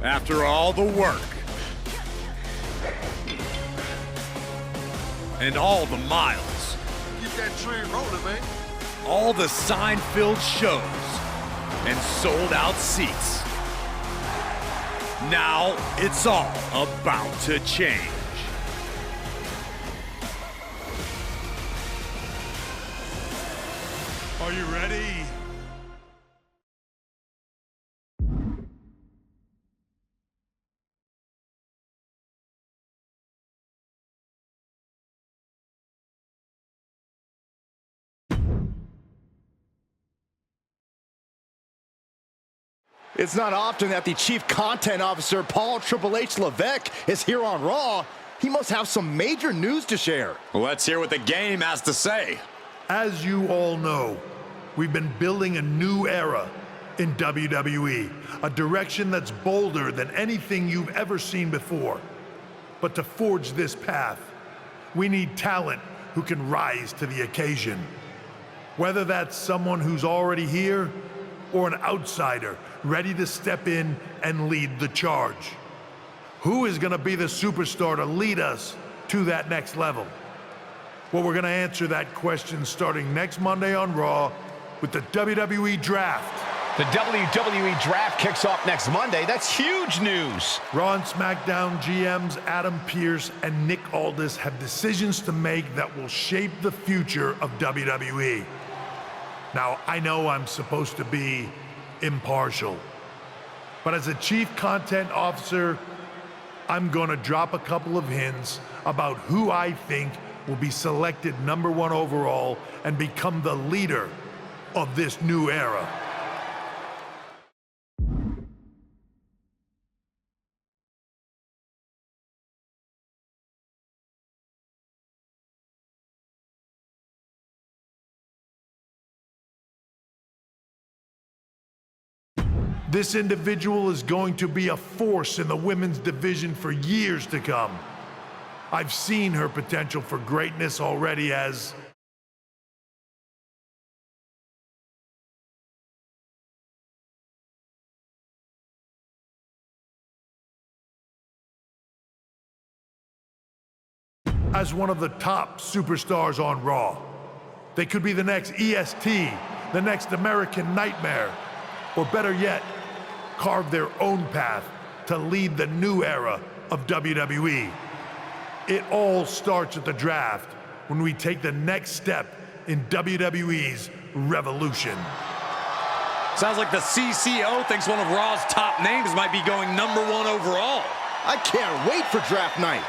After all the work and all the miles, Get that train rolling, man. all the sign-filled shows and sold-out seats. Now it's all about to change. Are you ready? It's not often that the Chief Content Officer, Paul Triple H Levesque, is here on Raw. He must have some major news to share. Let's hear what the game has to say. As you all know, we've been building a new era in WWE, a direction that's bolder than anything you've ever seen before. But to forge this path, we need talent who can rise to the occasion. Whether that's someone who's already here or an outsider ready to step in and lead the charge. Who is going to be the superstar to lead us to that next level? Well, we're going to answer that question starting next Monday on Raw with the WWE Draft. The WWE Draft kicks off next Monday. That's huge news. Raw and SmackDown GMs Adam Pearce and Nick Aldis have decisions to make that will shape the future of WWE. Now, I know I'm supposed to be impartial, but as a Chief Content Officer, I'm gonna drop a couple of hints about who I think will be selected #1 overall and become the leader of this new era. This individual is going to be a force in the women's division for years to come. I've seen her potential for greatness already as one of the top superstars on Raw. They could be the next EST, the next American Nightmare, or better yet, carve their own path to lead the new era of WWE. It all starts at the draft when we take the next step in WWE's revolution. Sounds like the CCO thinks one of Raw's top names might be going #1 overall. I can't wait for draft night.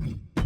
You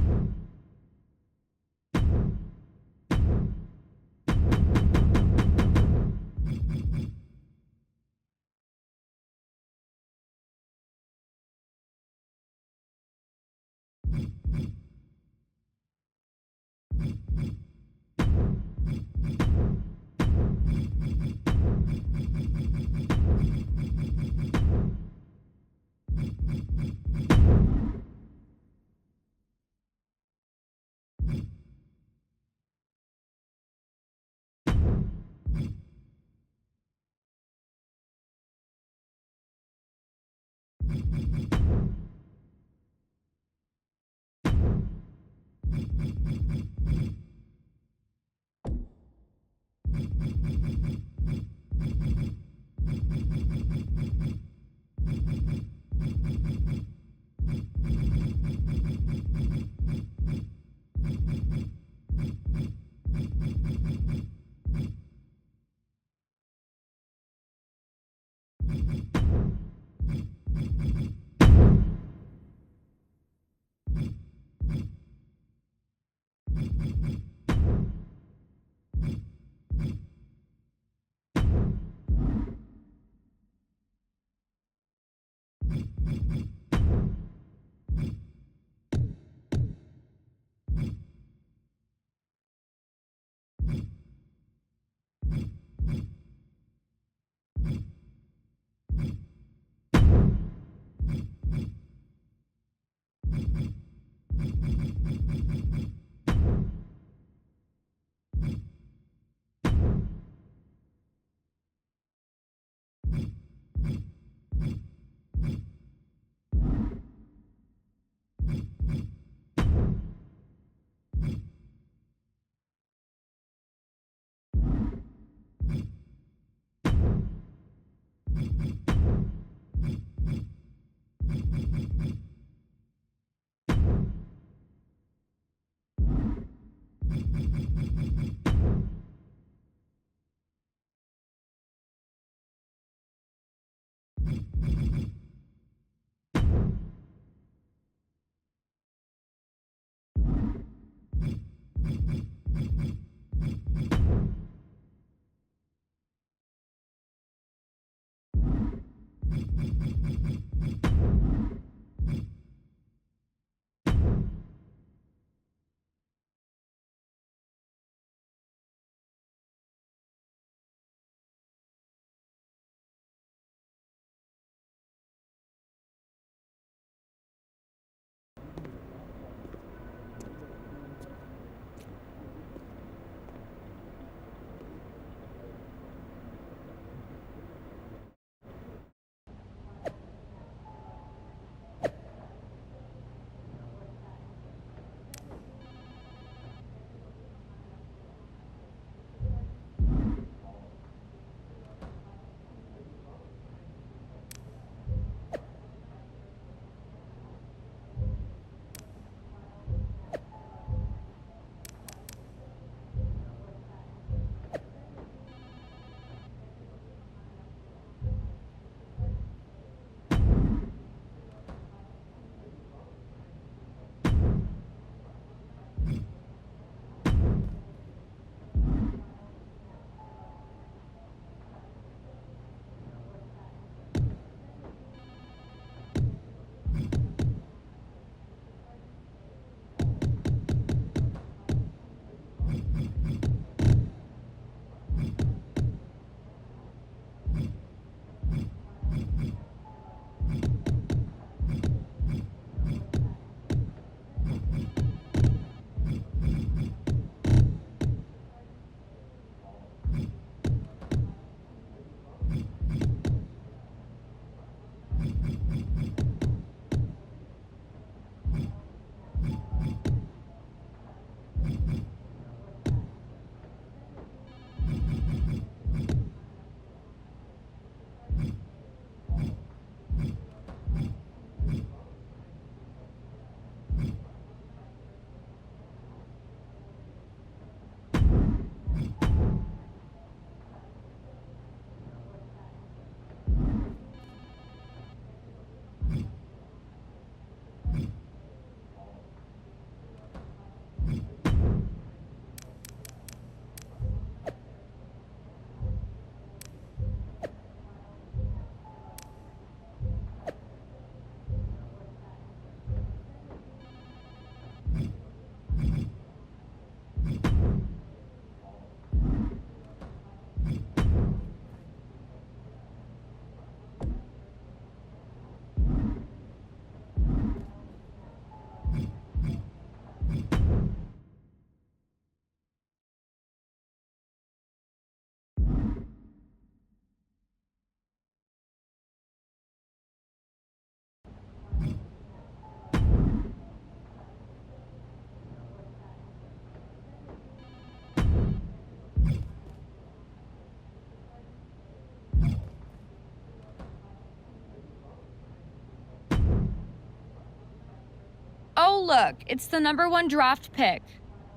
look, it's the #1 draft pick.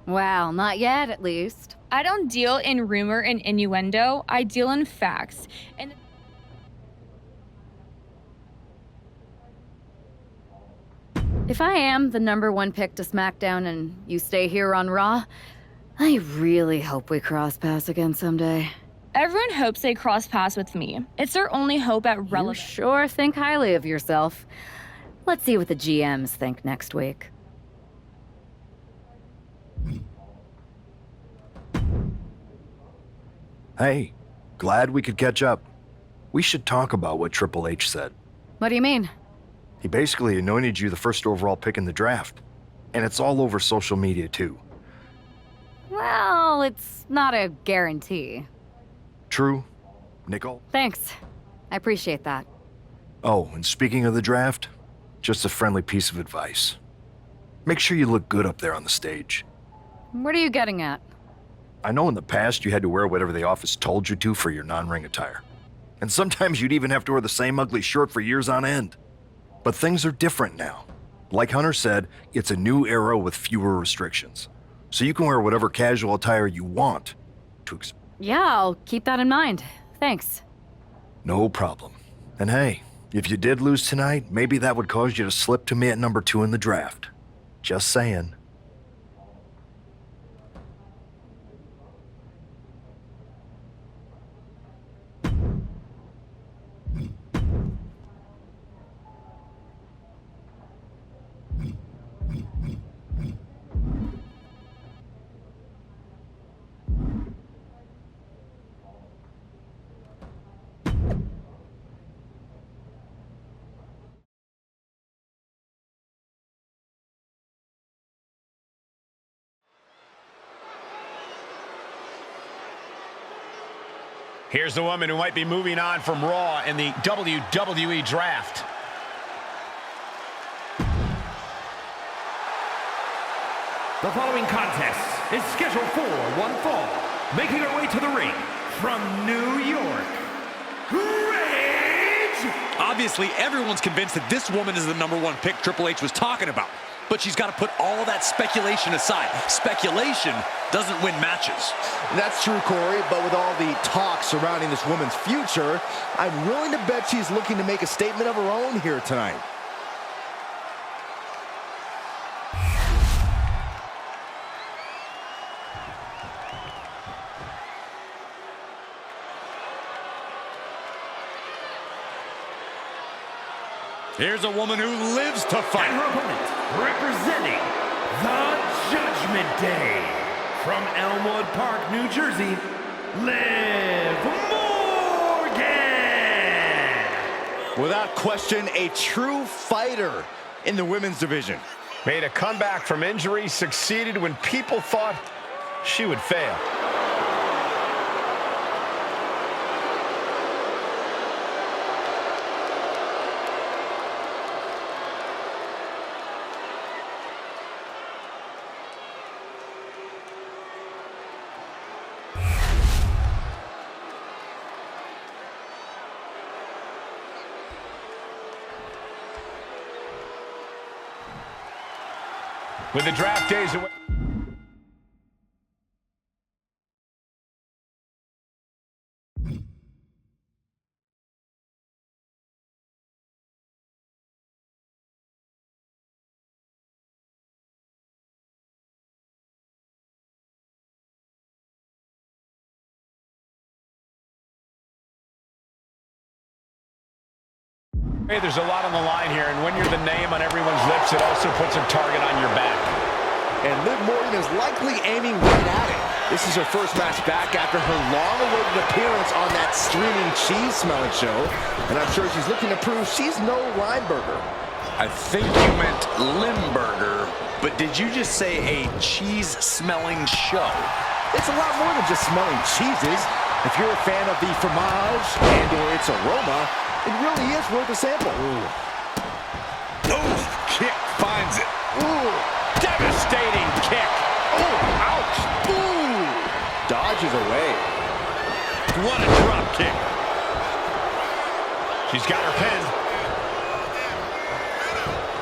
Well, not yet, at least. I don't deal in rumor and innuendo. I deal in facts. And If I am the #1 pick to SmackDown and you stay here on Raw, I really hope we cross paths again someday. everyone hopes they cross paths with me. It's their only hope at You relevance. sure think highly of yourself. Let's see what the GMs think next week. Hey, glad we could catch up. We should talk about what Triple H said. What do you mean? He basically anointed you the first overall pick in the draft. And it's all over social media, too. Well, it's not a guarantee. True, Nicole? Thanks. I appreciate that. Oh, and speaking of the draft, just a friendly piece of advice. Make sure you look good up there on the stage. What are you getting at? I know in the past you had to wear whatever the office told you to for your non-ring attire. And sometimes you'd even have to wear the same ugly shirt for years on end. But things are different now. Like Hunter said, it's a new era with fewer restrictions. So you can wear whatever casual attire you want to Yeah, I'll keep that in mind. Thanks. No problem. And hey, if you did lose tonight, maybe that would cause you to slip to me at #2 in the draft. Just saying. Here's the woman who might be moving on from Raw in the WWE Draft. The following contest is scheduled for one fall. Making her way to the ring from New York, Rage! Obviously, everyone's convinced that this woman is the #1 pick Triple H was talking about. But she's got to put all that speculation aside. Speculation doesn't win matches. That's true, Corey, but with all the talk surrounding this woman's future, I'm willing to bet she's looking to make a statement of her own here tonight. Here's a woman who lives to fight. And her opponent, representing the Judgment Day, from Elmwood Park, New Jersey, Liv Morgan! Without question, a true fighter in the women's division. Made a comeback from injury, succeeded when people thought she would fail. With the draft days away. Hey, there's a lot on the line here, and when you're the name on everyone's lips, it also puts a target on your back. And Liv Morgan is likely aiming right at it. This is her first match back after her long-awaited appearance on that streaming cheese-smelling show. And I'm sure she's looking to prove she's no Lineburger. I think you meant Limburger, but did you just say a cheese-smelling show? It's a lot more than just smelling cheeses. If you're a fan of the fromage and/or its aroma, it really is worth a sample. Ooh, kick finds it. Ooh, Devastating kick. ooh, ouch. Ooh, dodges away. What a drop kick. She's got her pin.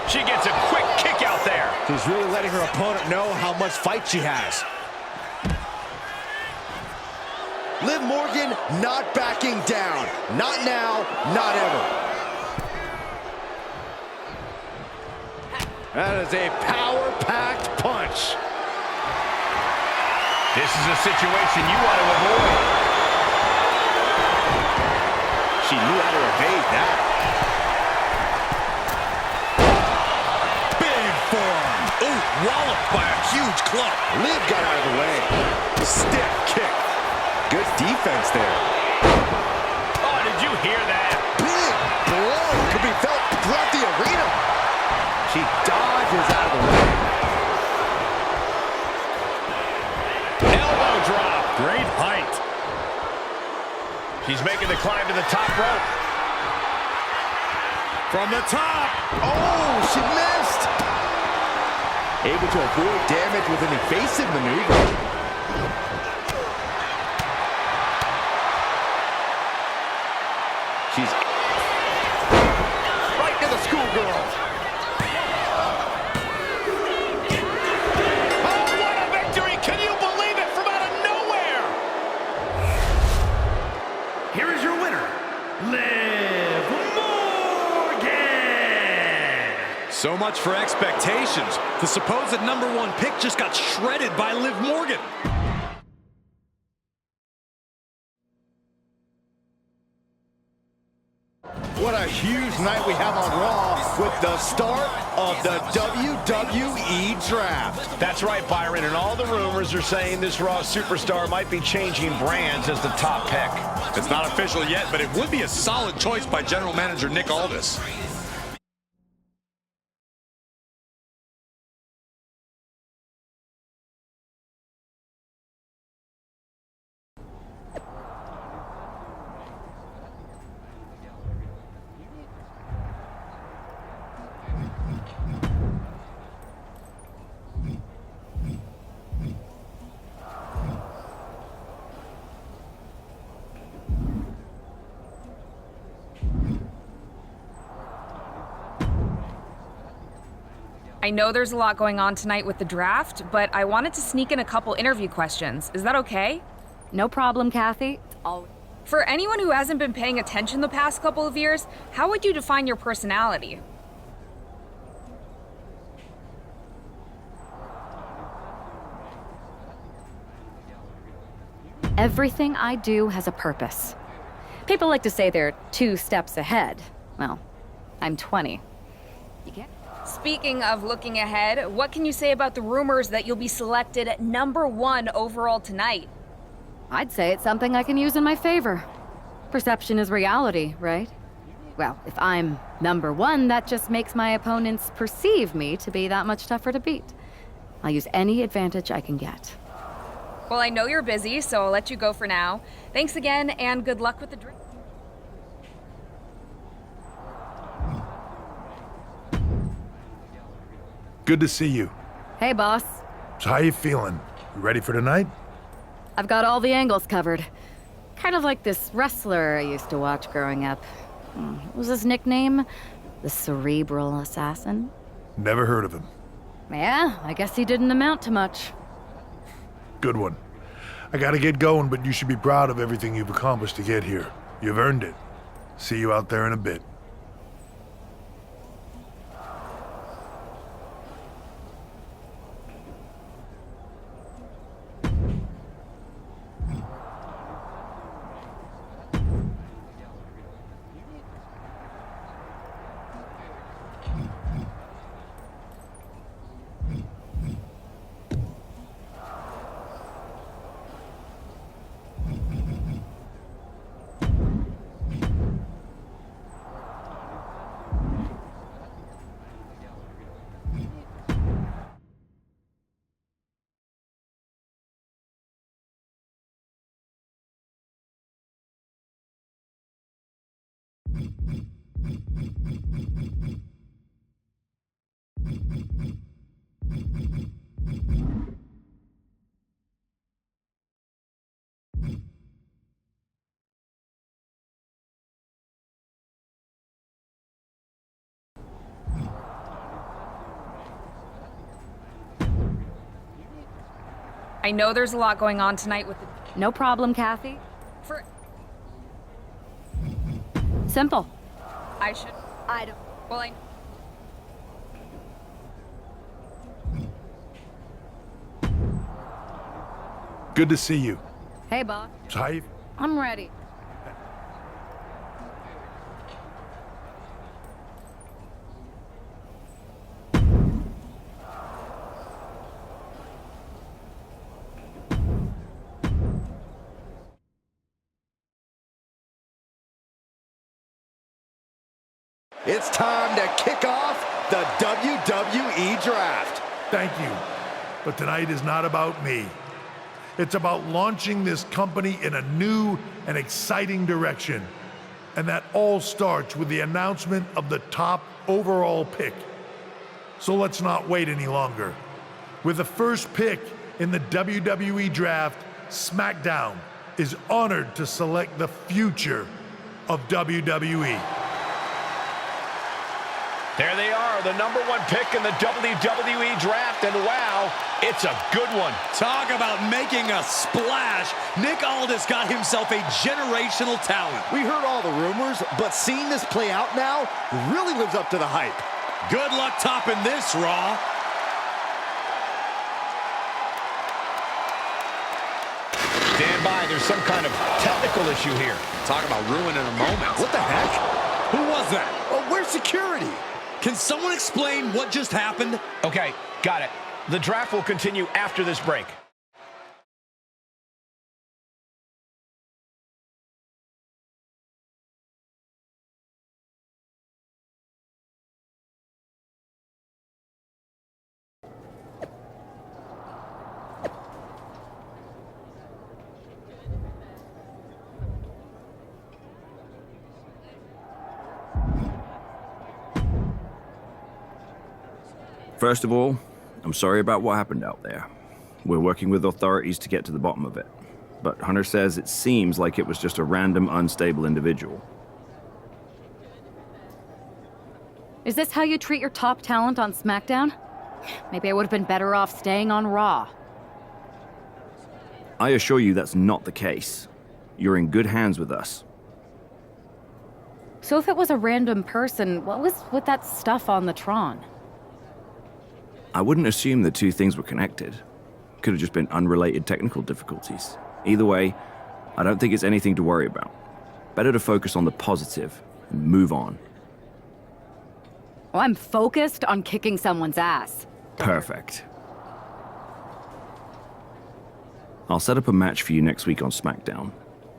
She gets a quick kick out there. She's really letting her opponent know how much fight she has. Liv Morgan not backing down. Not now, not ever. That is a power-packed punch. This is a situation you want to avoid. She knew how to evade that. Big forearm. Ooh, walloped by a huge club. Liv got out of the way. Stiff kick. Good defense there. Oh, did you hear that? Big blow could be felt throughout the arena. She dodges out of the way. Elbow drop. Great height. She's making the climb to the top rope. From the top. Oh, she missed. Able to avoid damage with an evasive maneuver. She's right to the schoolgirl. Oh, what a victory! Can you believe it? From out of nowhere! Here is your winner, Liv Morgan! So much for expectations. The supposed #1 pick just got shredded by Liv Morgan. What a huge night we have on Raw with the start of the WWE Draft. That's right, Byron, and all the rumors are saying this Raw superstar might be changing brands as the top pick. It's not official yet, but it would be a solid choice by General Manager Nick Aldis. I know there's a lot going on tonight with the draft, but I wanted to sneak in a couple interview questions. Is that okay? No problem, Kathy. For anyone who hasn't been paying attention the past couple of years, how would you define your personality? Everything I do has a purpose. People like to say they're 2 steps ahead. Well, I'm 20. You get? Speaking of looking ahead, what can you say about the rumors that you'll be selected #1 overall tonight? I'd say it's something I can use in my favor. Perception is reality, right? Well, if I'm #1, that just makes my opponents perceive me to be that much tougher to beat. I'll use any advantage I can get. Well, I know you're busy, so I'll let you go for now. Thanks again, and good luck with the draft. Good to see you. Hey, boss. So how you feeling? You ready for tonight? I've got all the angles covered. Kind of like this wrestler I used to watch growing up. What was his nickname? The Cerebral Assassin? Never heard of him. Yeah, I guess he didn't amount to much. Good one. I gotta get going, but you should be proud of everything you've accomplished to get here. You've earned it. See you out there in a bit. I know there's a lot going on tonight with the... No problem, Kathy. For... Simple. I should... I don't... Well, I... Good to see you. Hey, Bob. Saif? I'm ready. It's time to kick off the WWE Draft. Thank you. But tonight is not about me. It's about launching this company in a new and exciting direction. And that all starts with the announcement of the top overall pick. So let's not wait any longer. With the first pick in the WWE Draft, SmackDown is honored to select the future of WWE. There they are, the number 1 pick in the WWE Draft, and wow, it's a good one. Talk about making a splash. Nick Aldis got himself a generational talent. We heard all the rumors, but seeing this play out now really lives up to the hype. Good luck topping this, Raw. Stand by, there's some kind of technical issue here. Talk about ruining a moment. What the heck? Who was that? Oh, where's security? Can someone explain what just happened? Okay, got it. The draft will continue after this break. First of all, I'm sorry about what happened out there. We're working with authorities to get to the bottom of it. But Hunter says it seems like it was just a random, unstable individual. Is this how you treat your top talent on SmackDown? Maybe I would have been better off staying on Raw. I assure you that's not the case. You're in good hands with us. So if it was a random person, what was with that stuff on the Tron? I wouldn't assume the two things were connected. Could have just been unrelated technical difficulties. Either way, I don't think it's anything to worry about. Better to focus on the positive and move on. Oh, I'm focused on kicking someone's ass. Perfect. I'll set up a match for you next week on SmackDown,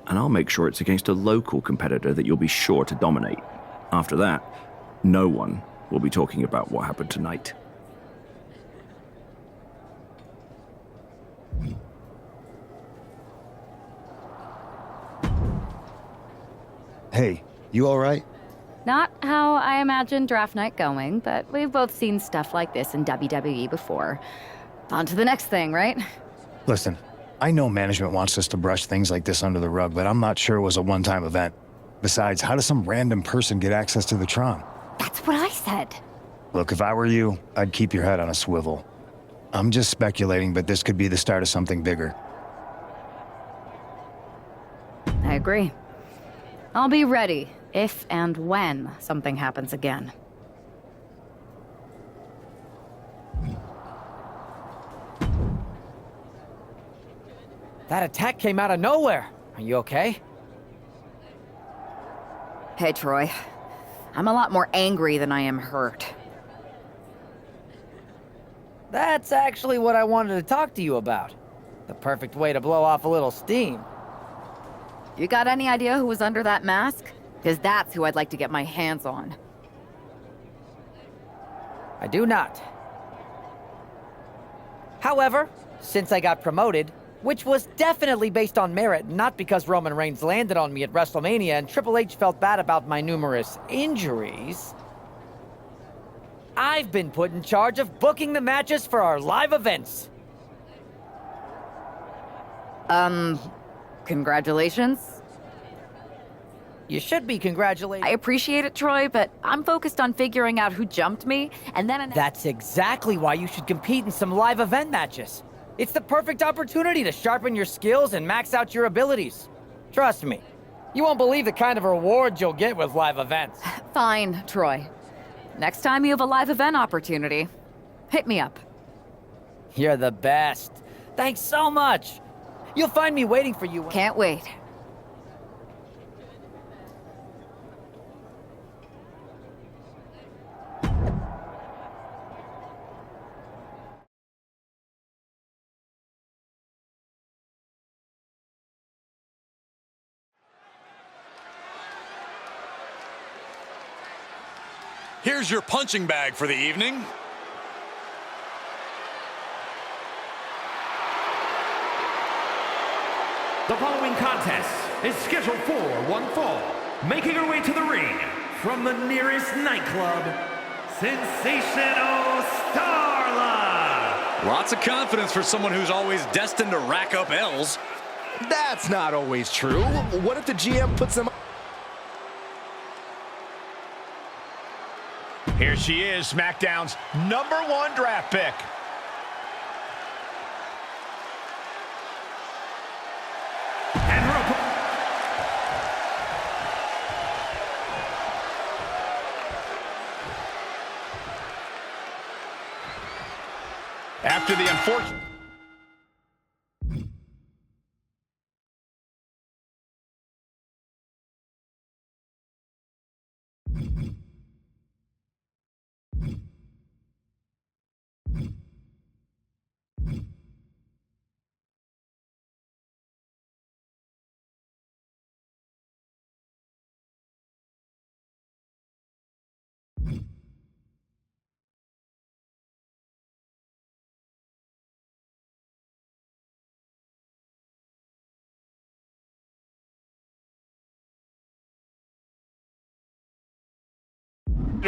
and I'll make sure it's against a local competitor that you'll be sure to dominate. After that, no one will be talking about what happened tonight. Hey, you all right? Not how I imagined draft night going, but we've both seen stuff like this in WWE before. On to the next thing, right? Listen, I know management wants us to brush things like this under the rug, but I'm not sure it was a one-time event. Besides, how does some random person get access to the Tron? That's what I said. Look, if I were you, I'd keep your head on a swivel. I'm just speculating, but this could be the start of something bigger. I agree. I'll be ready if and when something happens again. That attack came out of nowhere. Are you okay? Hey, Troy. I'm a lot more angry than I am hurt. That's actually what I wanted to talk to you about. The perfect way to blow off a little steam. You got any idea who was under that mask? Because that's who I'd like to get my hands on. I do not. However, since I got promoted, which was definitely based on merit, not because Roman Reigns landed on me at WrestleMania and Triple H felt bad about my numerous injuries, I've been put in charge of booking the matches for our live events. Congratulations. You should be congratulated. I appreciate it, Troy, but I'm focused on figuring out who jumped me, and then... That's exactly why you should compete in some live event matches. It's the perfect opportunity to sharpen your skills and max out your abilities. Trust me, you won't believe the kind of rewards you'll get with live events. Fine, Troy. Next time you have a live event opportunity, hit me up. You're the best. Thanks so much. You'll find me waiting for you. Can't wait. Here's your punching bag for the evening. The following contest is scheduled for one fall. Making her way to the ring from the nearest nightclub, Sensational Starla. Lots of confidence for someone who's always destined to rack up L's. That's not always true. What if the GM puts them... Here she is, SmackDown's #1 draft pick. After the unfortunate...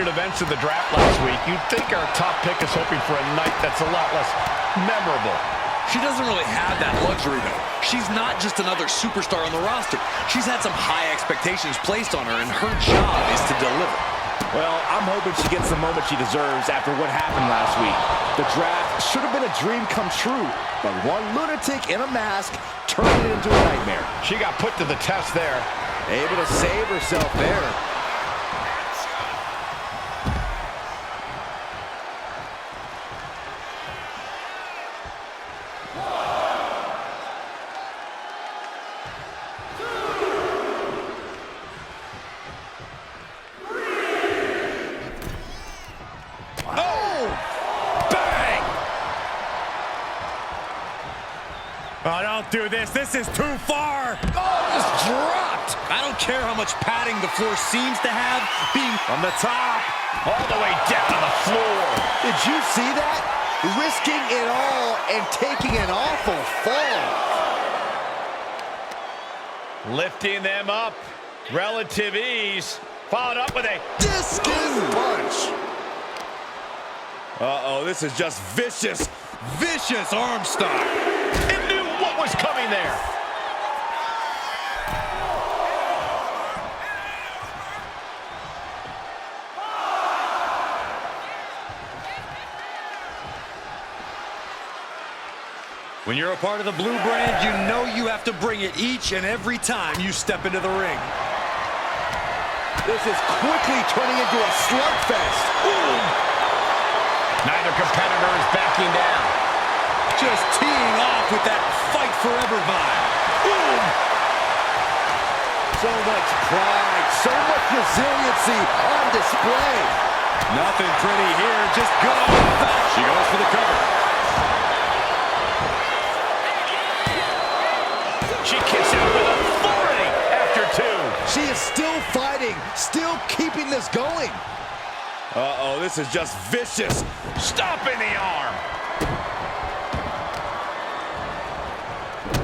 events of the draft last week, you'd think our top pick is hoping for a night that's a lot less memorable. She doesn't really have that luxury, though. She's not just another superstar on the roster. She's had some high expectations placed on her, and her job is to deliver. Well, I'm hoping she gets the moment she deserves after what happened last week. The draft should have been a dream come true, but one lunatic in a mask turned it into a nightmare. She got put to the test there. Able to save herself there. Oh, don't do this. This is too far. Oh, just dropped. I don't care how much padding the floor seems to have. Being from the top, all the way down to the floor. Did you see that? Risking it all and taking an awful fall. Lifting them up. Relative ease. Followed up with a discus punch. Uh-oh, this is just vicious, vicious arm stock. It knew what was coming there. When you're a part of the blue brand, you know you have to bring it each and every time you step into the ring. This is quickly turning into a slugfest. Ooh. Neither competitor is backing down. Just teeing off with that fight forever vibe. Boom! So much pride, so much resiliency on display. Nothing pretty here, just good old back. She goes for the cover. She kicks out with authority after two. She is still fighting, still keeping this going. Uh-oh, this is just vicious. Stomping the arm.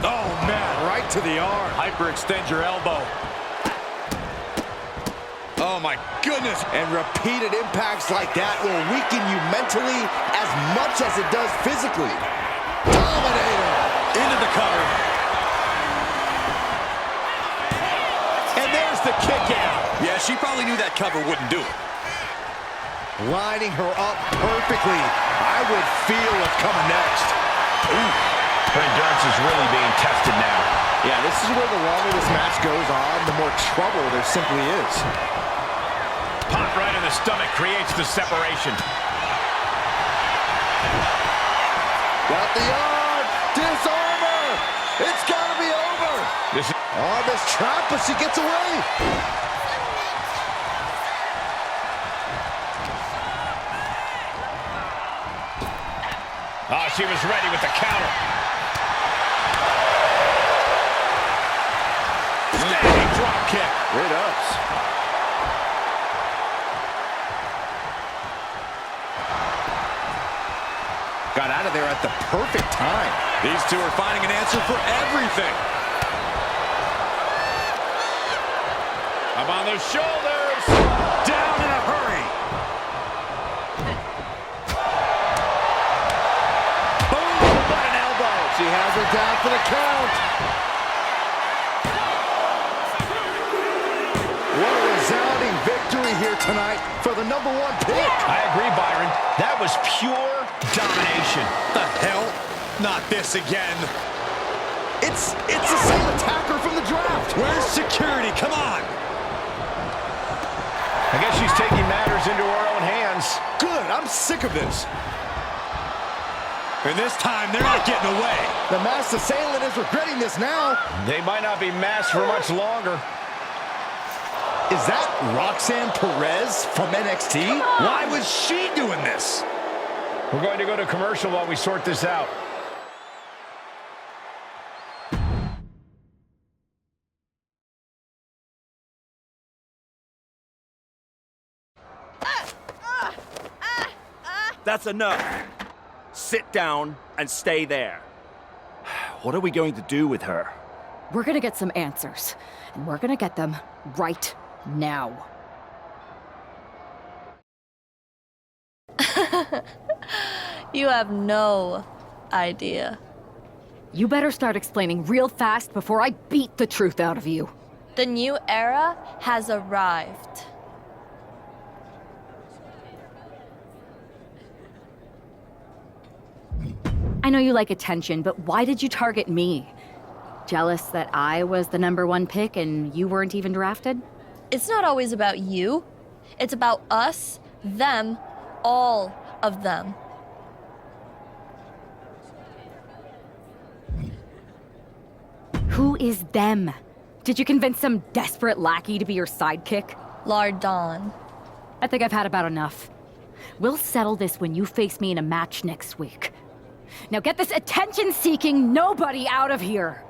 Oh, man, right to the arm. Hyperextend your elbow. Oh, my goodness. And repeated impacts like that will weaken you mentally as much as it does physically. Dominator. Into the cover. And there's the kick out. Yeah, she probably knew that cover wouldn't do it. Lining her up perfectly. I would feel what's coming next. Her endurance is really being tested now. Yeah, this is where the longer this match goes on, the more trouble there simply is. Pop right in the stomach creates the separation. Got the arm. Disarm her. It's got to be over. Oh, this trap, but she gets away. Oh, she was ready with the counter. Standing drop kick. Great ups. Got out of there at the perfect time. These two are finding an answer for everything. Up on those shoulders. Down in a hurry. Boom, what an elbow. She has her down for the count. What a resounding victory here tonight for the #1 pick. I agree, Byron. That was pure domination. The hell? Not this again. It's the same attacker from the draft. Where's security? Come on. I guess she's taking matters into her own hands. Good, I'm sick of this. And this time, they're not getting away. The masked assailant is regretting this now. They might not be masked for much longer. Is that Roxanne Perez from NXT? Why was she doing this? We're going to go to commercial while we sort this out. That's enough. Sit down and stay there. What are we going to do with her? We're gonna get some answers, and we're gonna get them right now. You have no idea. You better start explaining real fast before I beat the truth out of you. The new era has arrived. I know you like attention, but why did you target me? Jealous that I was the #1 pick and you weren't even drafted? It's not always about you. It's about us, them, all of them. Who is them? Did you convince some desperate lackey to be your sidekick? Lardon. I think I've had about enough. We'll settle this when you face me in a match next week. Now get this attention-seeking nobody out of here!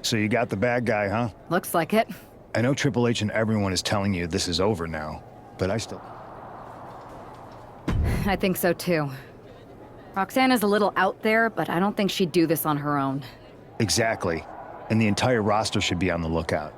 So you got the bad guy, huh? Looks like it. I know Triple H and everyone is telling you this is over now, but I still... I think so too. Roxanne is a little out there, but I don't think she'd do this on her own. Exactly. And the entire roster should be on the lookout.